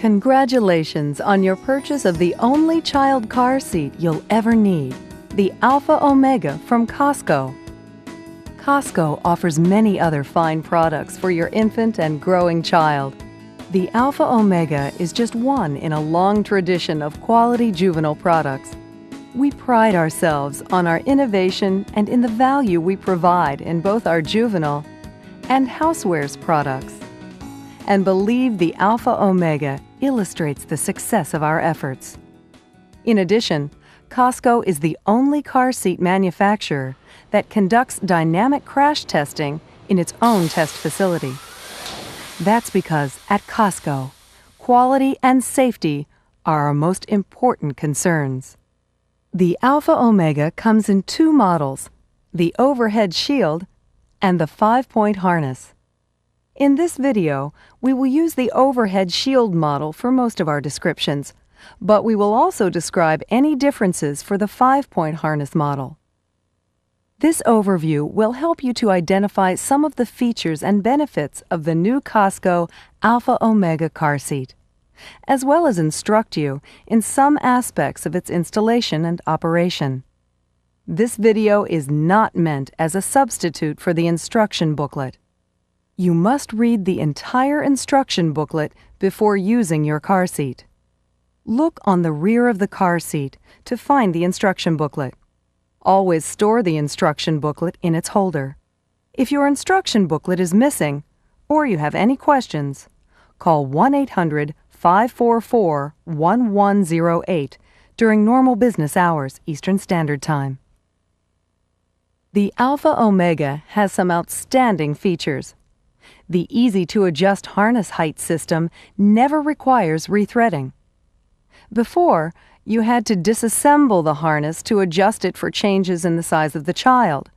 Congratulations on your purchase of the only child car seat you'll ever need, the Alpha Omega from Cosco. Cosco offers many other fine products for your infant and growing child. The Alpha Omega is just one in a long tradition of quality juvenile products. We pride ourselves on our innovation and in the value we provide in both our juvenile and housewares products, and believe the Alpha Omega illustrates the success of our efforts. In addition, Cosco is the only car seat manufacturer that conducts dynamic crash testing in its own test facility. That's because at Cosco, quality and safety are our most important concerns. The Alpha Omega comes in two models, the overhead shield and the 5-point harness. In this video, we will use the overhead shield model for most of our descriptions, but we will also describe any differences for the 5-point harness model. This overview will help you to identify some of the features and benefits of the new Cosco Alpha Omega car seat, as well as instruct you in some aspects of its installation and operation. This video is not meant as a substitute for the instruction booklet. You must read the entire instruction booklet before using your car seat. Look on the rear of the car seat to find the instruction booklet. Always store the instruction booklet in its holder. If your instruction booklet is missing or you have any questions, call 1-800-544-1108 during normal business hours, Eastern Standard Time. The Alpha Omega has some outstanding features. The easy-to-adjust harness height system never requires rethreading. Before, you had to disassemble the harness to adjust it for changes in the size of the child.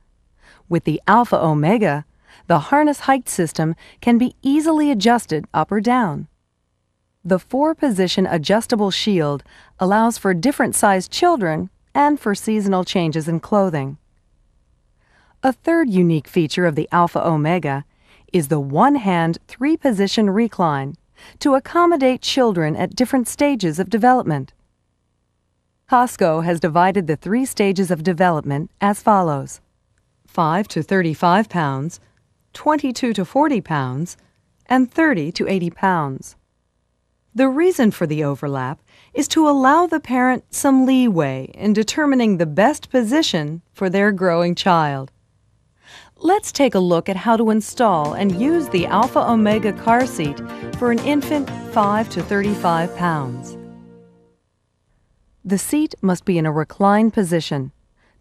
With the Alpha Omega, the harness height system can be easily adjusted up or down. The 4-position adjustable shield allows for different-sized children and for seasonal changes in clothing. A third unique feature of the Alpha Omega is the one-hand 3-position recline to accommodate children at different stages of development. Cosco has divided the 3 stages of development as follows: 5 to 35 pounds, 22 to 40 pounds, and 30 to 80 pounds. The reason for the overlap is to allow the parent some leeway in determining the best position for their growing child. Let's take a look at how to install and use the Alpha Omega car seat for an infant 5 to 35 pounds. The seat must be in a reclined position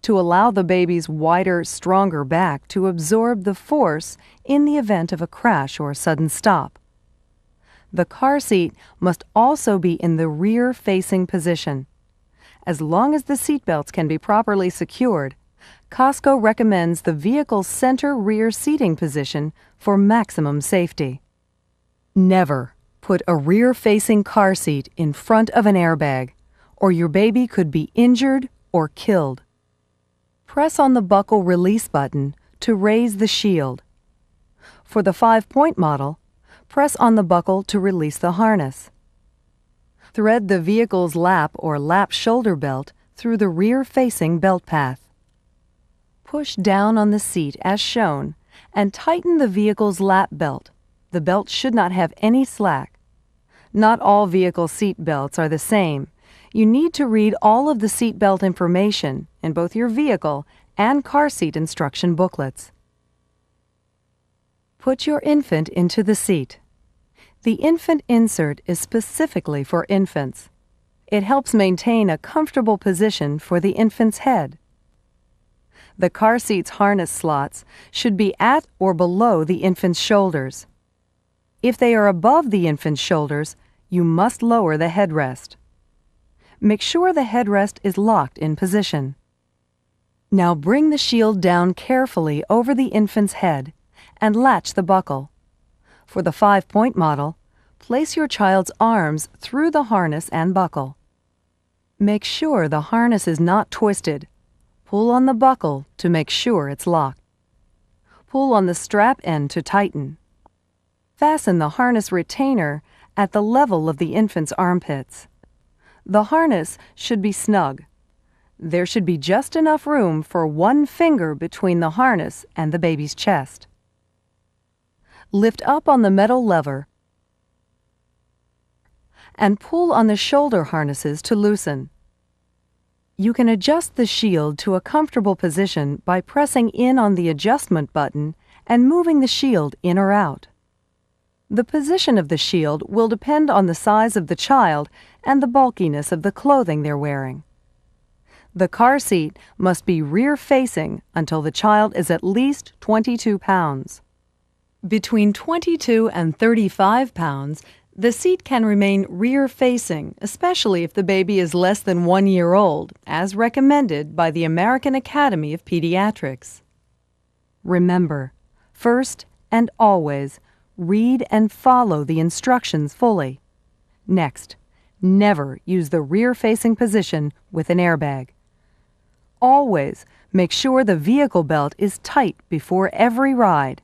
to allow the baby's wider, stronger back to absorb the force in the event of a crash or sudden stop. The car seat must also be in the rear-facing position. As long as the seat belts can be properly secured, Cosco recommends the vehicle's center rear seating position for maximum safety. Never put a rear-facing car seat in front of an airbag, or your baby could be injured or killed. Press on the buckle release button to raise the shield. For the 5-point model, press on the buckle to release the harness. Thread the vehicle's lap or lap shoulder belt through the rear-facing belt path. Push down on the seat as shown and tighten the vehicle's lap belt. The belt should not have any slack. Not all vehicle seat belts are the same. You need to read all of the seat belt information in both your vehicle and car seat instruction booklets. Put your infant into the seat. The infant insert is specifically for infants. It helps maintain a comfortable position for the infant's head. The car seat's harness slots should be at or below the infant's shoulders. If they are above the infant's shoulders, you must lower the headrest. Make sure the headrest is locked in position. Now bring the shield down carefully over the infant's head and latch the buckle. For the 5-point model, place your child's arms through the harness and buckle. Make sure the harness is not twisted. Pull on the buckle to make sure it's locked. Pull on the strap end to tighten. Fasten the harness retainer at the level of the infant's armpits. The harness should be snug. There should be just enough room for one finger between the harness and the baby's chest. Lift up on the metal lever and pull on the shoulder harnesses to loosen. You can adjust the shield to a comfortable position by pressing in on the adjustment button and moving the shield in or out. The position of the shield will depend on the size of the child and the bulkiness of the clothing they're wearing. The car seat must be rear-facing until the child is at least 22 pounds. Between 22 and 35 pounds, the seat can remain rear-facing, especially if the baby is less than 1 year old, as recommended by the American Academy of Pediatrics. Remember, first and always, read and follow the instructions fully. Next, never use the rear-facing position with an airbag. Always make sure the vehicle belt is tight before every ride.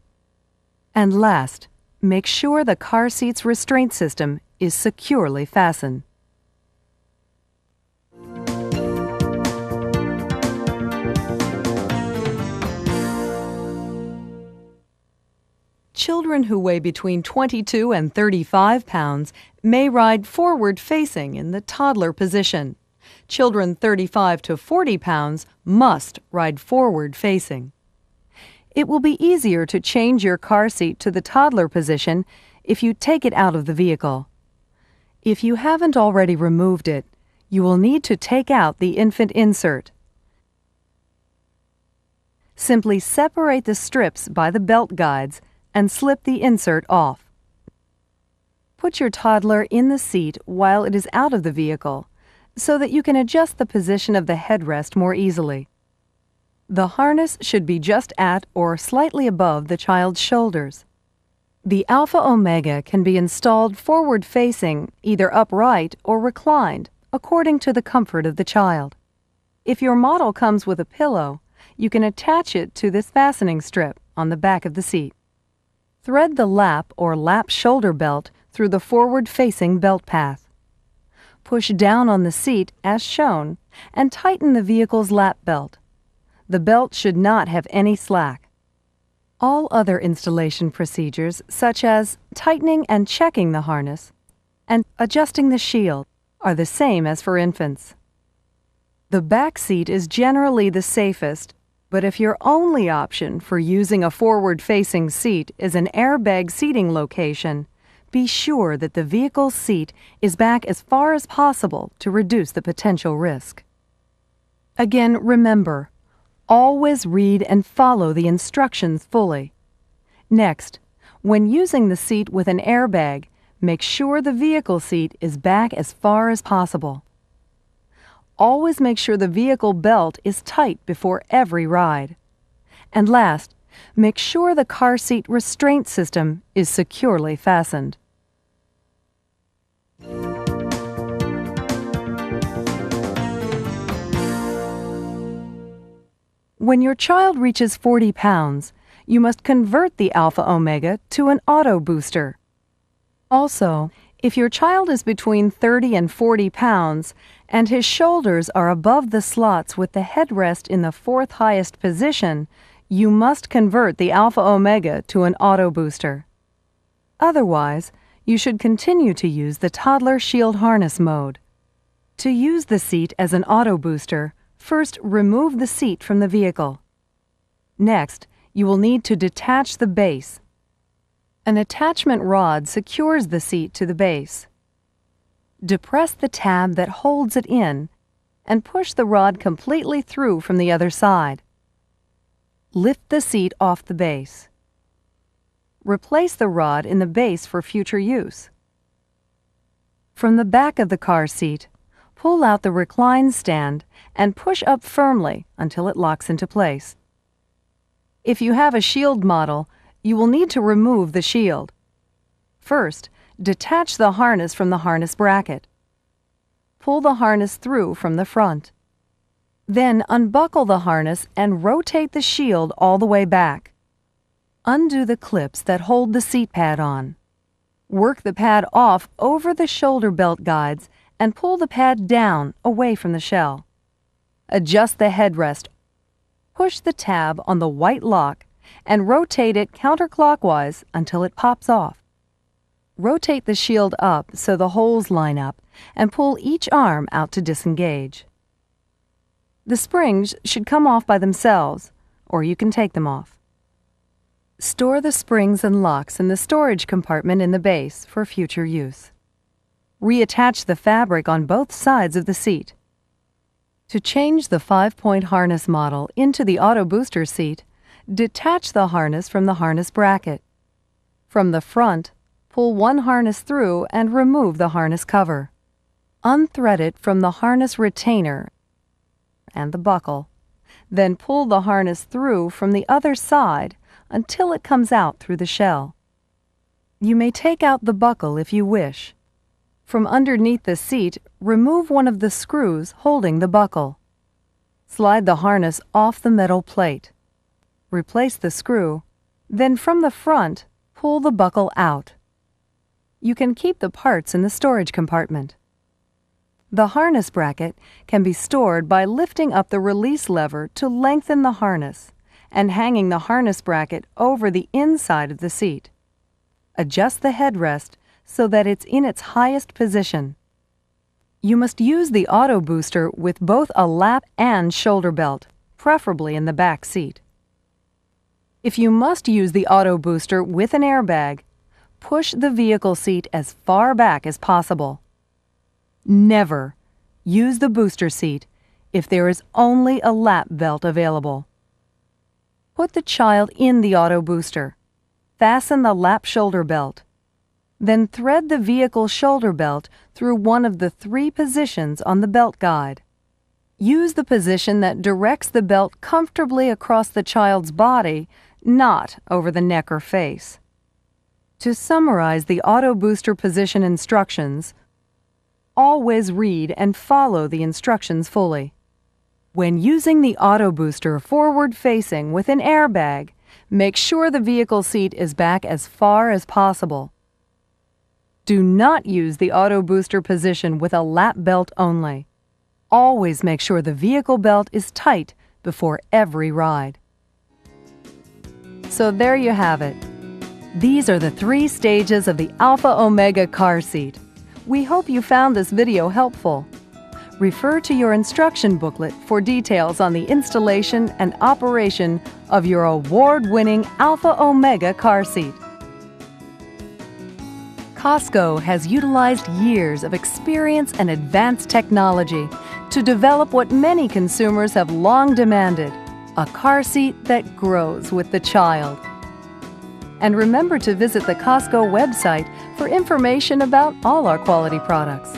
And last, make sure the car seat's restraint system is securely fastened. Children who weigh between 22 and 35 pounds may ride forward-facing in the toddler position. Children 35 to 40 pounds must ride forward-facing. It will be easier to change your car seat to the toddler position if you take it out of the vehicle. If you haven't already removed it, you will need to take out the infant insert. Simply separate the strips by the belt guides and slip the insert off. Put your toddler in the seat while it is out of the vehicle so that you can adjust the position of the headrest more easily. The harness should be just at or slightly above the child's shoulders. The Alpha Omega can be installed forward-facing, either upright or reclined, according to the comfort of the child. If your model comes with a pillow, you can attach it to this fastening strip on the back of the seat. Thread the lap or lap shoulder belt through the forward-facing belt path. Push down on the seat as shown and tighten the vehicle's lap belt. The belt should not have any slack. All other installation procedures, such as tightening and checking the harness and adjusting the shield, are the same as for infants. The back seat is generally the safest, but if your only option for using a forward-facing seat is an airbag seating location, be sure that the vehicle's seat is back as far as possible to reduce the potential risk. Again, remember, always read and follow the instructions fully. Next, when using the seat with an airbag, make sure the vehicle seat is back as far as possible. Always make sure the vehicle belt is tight before every ride. And last, make sure the car seat restraint system is securely fastened. When your child reaches 40 pounds, you must convert the Alpha Omega to an auto booster. Also, if your child is between 30 and 40 pounds and his shoulders are above the slots with the headrest in the fourth highest position, you must convert the Alpha Omega to an auto booster. Otherwise, you should continue to use the toddler shield harness mode. To use the seat as an auto booster, first remove the seat from the vehicle. Next, you will need to detach the base. An attachment rod secures the seat to the base. Depress the tab that holds it in and push the rod completely through from the other side. Lift the seat off the base. Replace the rod in the base for future use. From the back of the car seat, pull out the recline stand and push up firmly until it locks into place. If you have a shield model, you will need to remove the shield. First, detach the harness from the harness bracket. Pull the harness through from the front. Then unbuckle the harness and rotate the shield all the way back. Undo the clips that hold the seat pad on. Work the pad off over the shoulder belt guides and pull the pad down away from the shell. Adjust the headrest. Push the tab on the white lock and rotate it counterclockwise until it pops off. Rotate the shield up so the holes line up and pull each arm out to disengage. The springs should come off by themselves, or you can take them off. Store the springs and locks in the storage compartment in the base for future use. Reattach the fabric on both sides of the seat. To change the 5-point harness model into the auto booster seat, detach the harness from the harness bracket. From the front, pull one harness through and remove the harness cover. Unthread it from the harness retainer and the buckle. Then pull the harness through from the other side until it comes out through the shell. You may take out the buckle if you wish. From underneath the seat, remove one of the screws holding the buckle. Slide the harness off the metal plate. Replace the screw, then from the front, pull the buckle out. You can keep the parts in the storage compartment. The harness bracket can be stored by lifting up the release lever to lengthen the harness and hanging the harness bracket over the inside of the seat. Adjust the headrest so that it's in its highest position. You must use the auto booster with both a lap and shoulder belt, preferably in the back seat. If you must use the auto booster with an airbag, push the vehicle seat as far back as possible. Never use the booster seat if there is only a lap belt available. Put the child in the auto booster. Fasten the lap shoulder belt. Then thread the vehicle shoulder belt through one of the 3 positions on the belt guide. Use the position that directs the belt comfortably across the child's body, not over the neck or face. To summarize the auto booster position instructions, always read and follow the instructions fully. When using the auto booster forward-facing with an airbag, make sure the vehicle seat is back as far as possible. Do not use the auto booster position with a lap belt only. Always make sure the vehicle belt is tight before every ride. So there you have it. These are the 3 stages of the Alpha Omega car seat. We hope you found this video helpful. Refer to your instruction booklet for details on the installation and operation of your award-winning Alpha Omega car seat. Cosco has utilized years of experience and advanced technology to develop what many consumers have long demanded, a car seat that grows with the child. And remember to visit the Cosco website for information about all our quality products.